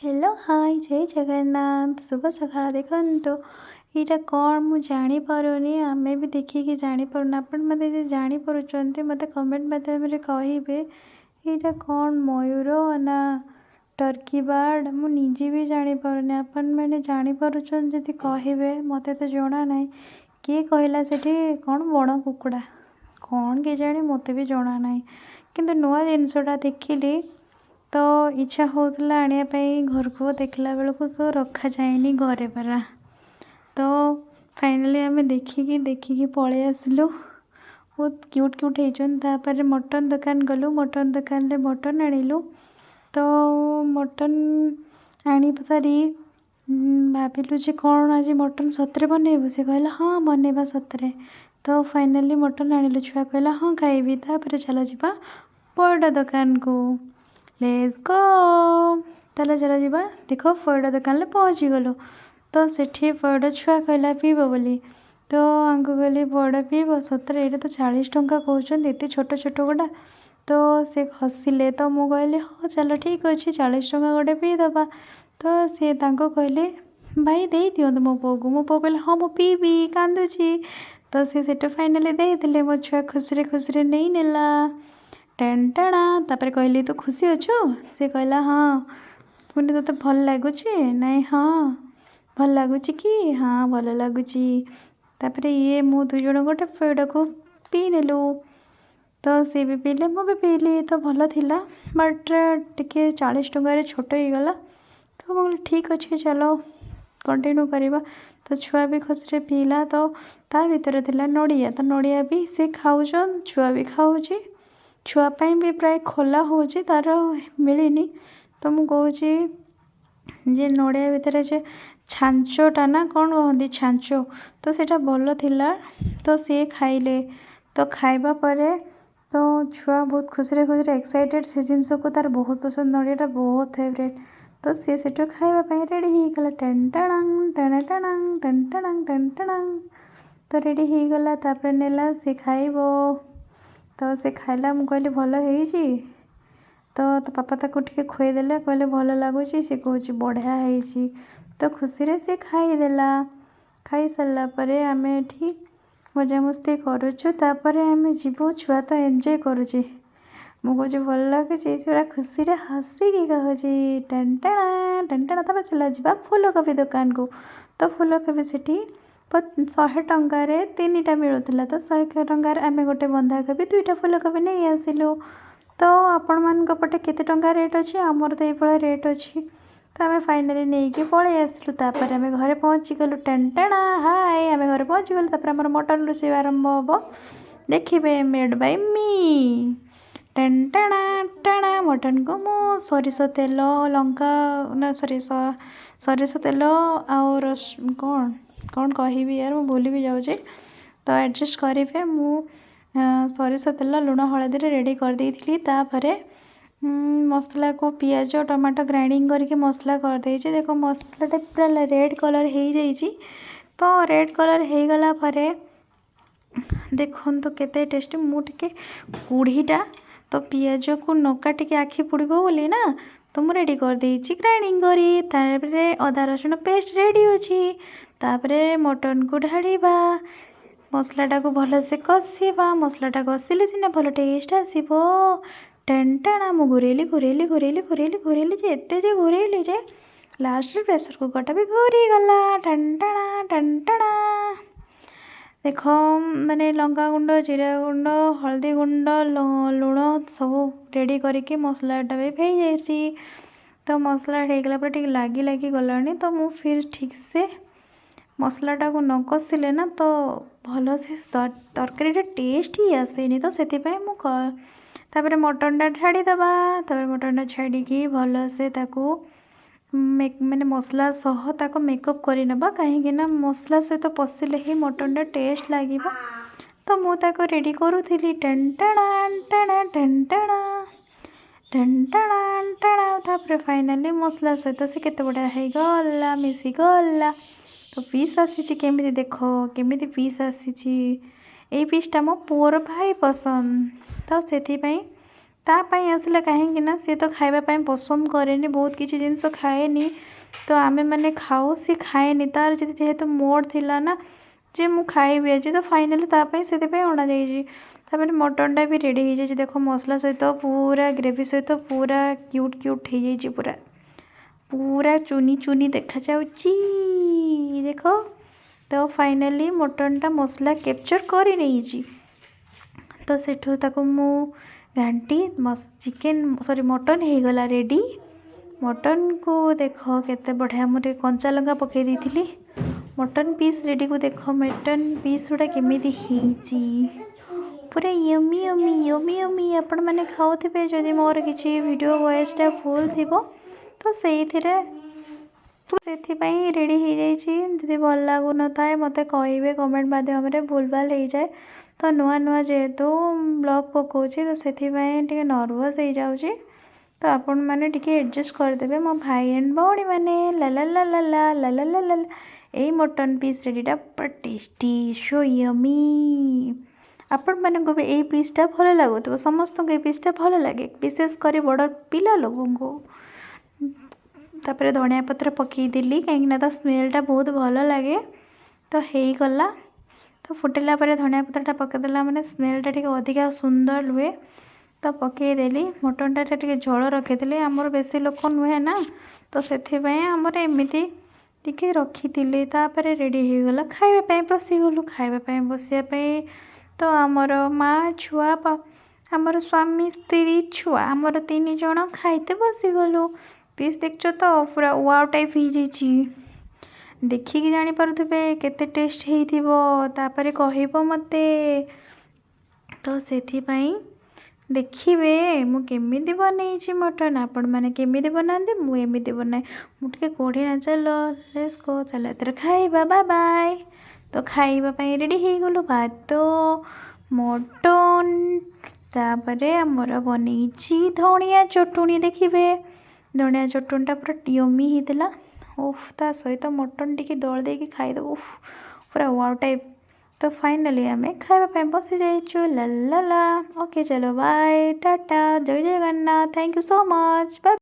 Hello hi जय जगन्नाथ शुभ सकाळ देखंतु एटा कौन मु जानी पारुनी आमे भी देखिकी जानी पारुना आपण मते जे जानी पारुचंती मते कमेंट माध्यम रे कहिबे एटा कौन मयूर ना टर्की बर्ड मु निजे भी जानी पारुनी आपण माने जानी पारुचन जदि कहिबे मते तो जणा नाही के कहला सेठी कौन बण कुकुड़ा कौन के जानी मते भी जणा नाही किंतु नुआ जिनसटा देखिली तो इच्छा होता आने घर को देखला बेलू को रखा जाएनी घरे परा तो फाइनली आम देखिकी पलि आसलु बहुत क्यूट क्यूट होपर मटन दुकान गलु मटन दुकान रे मटन आनिलु तो मटन आनी सारी भाविलु जे कौन आज मटन सतरे बनइबू से कहला हाँ बनइबा सतरे तो फाइनली मटन आनिलु छुआ कहला हाँ खाइबी तापर चल जा बड़ दुकान को लेट्स गो ताले चल जा देख पयडा दुकान पहुँची गलु तो सेठी पयडा छुआ कहला पीब बोली तो आंको कहली पयडा पीब सतरे ये तो 40 टंका कहते एत छोट छोट गोटा तो से हसिले तो मु कहली हाँ चलो ठीक अच्छे 40 टंका गोटे पीदबा तो सी कहले भाई दे दिंतु मो पो कहले हाँ मु पीबी कांदुची तो सी फाइनाली देदेले मो छुआ खुशी खुशी नहीं नेला टेंटाणा तापर कहली तू खुशी अच्छु से कहला हाँ पुणी तो भल लगुच नाई हाँ भल लगुच कि हाँ भल लगुच तापर ये मु दुई जन गोटे पेड़ को पी नेलु तो सी भी पीले मु भी पीली तो भल थिला बट टिके 40 टंकार छोट हो गला तो मुझे ठीक अच्छे चलो कंटिन्यू करवा तो छुआ भी खुशी पीला तो ता भीतर थिला नड़िया तो नड़िया भी से खाऊन छुआ भी खाऊँ छुआपाई भी प्राय खोला हो तार मिलनी तो मुझे कहूँ जे नड़िया भितर जे छांचटा ना कौन कहती छांच तो सेटा भल थिला तो सी खाइले तो खाइबा परे तो छुआ बहुत खुशी खुशी एक्साइटेड से जिनस को तार बहुत पसंद नड़ियाटा बहुत फेवरेट तो सी से खाइबापी रेडी हो गला टेंटाणांग टेणाटाणांग टेंटाणांग टेंटाणांग तो रेडी हो गला तापर नेला सी खाइबो तो से खाइला मु कहली भल होईची तो पापा ताको टिके खुएदेले कहले भल लगुच सी कहूँ बढ़िया होईची तो खुशी रे से खाईदेला खाई सारा पर आम ठीक मजामस्ती करुचु तापर आम जीवु छुआ तो एंजॉय करुचे मुझे भल लगुच पूरा खुशी रे हसिकी कहूँ टेंटाणा टेंटाणा तापर चला जा फूलकोबी दुकान को तो फूलकोबी सेठी 100 टंकार 3टा मिलूला तो 100 टंकार आम गोटे बंधाकोबी 2टा फूलकोबी नहीं आसिलु तो आपण मान पटे केते टंका रेट अच्छी आमर तो ये रेट अच्छी तो आम फाइनाली नहीं कि पलि आसलु तापर आम घरे पहुँची गलु टेंटाणा हाय आम घरे पहुँची गलु तापर आमर मटन रोषेई आरंभ हम देखिए मेड बाय मी टेंटाणा टाणा मटन को मु सरिष तेल लंका ना सरिष तेल आउ रस कौन कौन कहबी यार मु भूली भी जाऊँ तो एडजस्ट करेंगे मु सरिष तेल लुण हलदी रेडी कर देती तापरे मसला को पियाज टमाटो ग्राइंडिंग करके मसला कर देछि देखो मसलाटा पूरा रेड कलर हो जाइए तो रेड कलर हो गला परे देखो तो केते टेस्टी मुझे कुढ़ीटा तो पियाज को नका टिके आखि पुड़ो बोली ना तो मुझे रेडी कर देछि ग्राइंडिंग करी तापरे अदा रसुण पेस्ट रेडी अच्छी तापरे मटन को ढाड़ीबा मसलाटा को भल से कषा मसलाटा कषिले सीना भल टेस्ट आसो टेंटाणा मु घूरेली घूरेली घूरेली घूरेली घूरेली जे एते जे घूरेली जे लास्ट प्रेसर कुकरटा भी घूरी गला टेंटाणा टेंटाणा देख माने लंका गुंड जीरा गुंड हल्दी गुंड लुण सब रेडी करके मसलाटा भी हो जाइए तो मसला होगला पर ठीक लगी लगी गलानी तो मु फिर ठीक से मसलाटा को न कषिले ना तो भल से तरकारीटा टेस्ट ही आसेनी तो से तापर मटनटा छाड़ीदबा तापर मटनटा छाड़ी भल से मैंने मसला सह ताको मेकअप कर नबा कहीं मसला सहित पशिले ही मटनटा टेस्ट लगे तो मुझे रेडी करूली टेंटाणा टाणा टेंटाणा टेंटाणा टाणा तापर फाइनाली मसला सहित से केते बढ़िया हो गला मिसी गला तो पीस आसी केमी देख केमी पीस आसी पीसटा मो पुअर भारी पसंद तो से तापाई आसिला कहीं ना सी तो खावाई पसंद करे बहुत किसी जिनस खाएनी तो आमे मैंने खाऊ सी खाएनी तार जेहेतु मोड थिला ना जे मु खाइबी आज तो फाइनाली तापाई से अणा जापर मटनटा भी रेडी हो जाए देख मसला सहित पूरा ग्रेवी सहित पूरा क्यूट क्यूट हो जाए पूरा पूरा चुनी चुनी देखा जाउची देख तो फाइनाली मटनटा मसला कैप्चर कर नहीं तो सेठू ताको मु घाटी चिकेन सॉरी मटन हो गला रेडी मटन को देख केते बढ़िया मुझे कंचा लंका पकई दी मटन पीस रेडी को देख मटन पीस गुड़ा केमिति पूरा यमी यमी यमी यमी आपण मैंने खाऊे जदि मोर किसी वीडियो वॉइसटा भूल थी तो से रेडी हो जाए भल लगुन थाए मत कहे कमेंट माध्यम भूल भाल हो जाए तो नुआ नुआ जेहेतु ब्लॉग पकाऊँगी तो से नर्वस हो जाऊँगी तो आपण मैंने एडजस्ट करदे मो भाई एंड भौणी मैंने ला ला ला ला ला ला ला ला ला यही मटन पीस रेडीटा पूरा टेस्टी सो यमी आपण मैंने भी यही पीसटा भल लगुव समस्त को पीसटा भल लगे विशेषकर बड़ पिला लोगों को तापर धनिया पत्र पकईदेली कहीं स्मेलटा बहुत भल लगे तो हो गला तो फुटेला धनिया पत्रटा पकईदेला मैंने स्मेलटा टी अधिका सुंदर हुए तो पकईदेली मटनटा टी झोल रखी आमर बेसी लोक नुहे ना तो से एमती टी रखी तापर रेडी हो गला खावाई पशिगलु खावाई बसापी तो आमर माँ छुआ आमर स्वामी स्त्री छुआ आमर 3 जन खाइते बसीगलु पीस देख तो पूरा वाव टाइप हो जाइए देखिकी जानीपे केते टेस्ट होतापर कह मते तो से देखिए मुझे बनई मटन आपण मैंने केमी बनाते मुझे बनाए मुझे कोढ़ी ना चलो लेट्स गो चलो एतर खाइबा बाय बाय तो खाइबापी रेडी हो गलु भात मटन तापर आमर बनई धनिया चटुनी देखिए धनिया चटुनीटा पूरा यमी होता उफ ता सहित मटन टी दल दे खाईदे उफ पूरा वाव टाइप तो फाइनाली आम खावाई बसी जाइए ला ला ला ओके चलो बाय टाटा जय Jagannath thank you so much bye.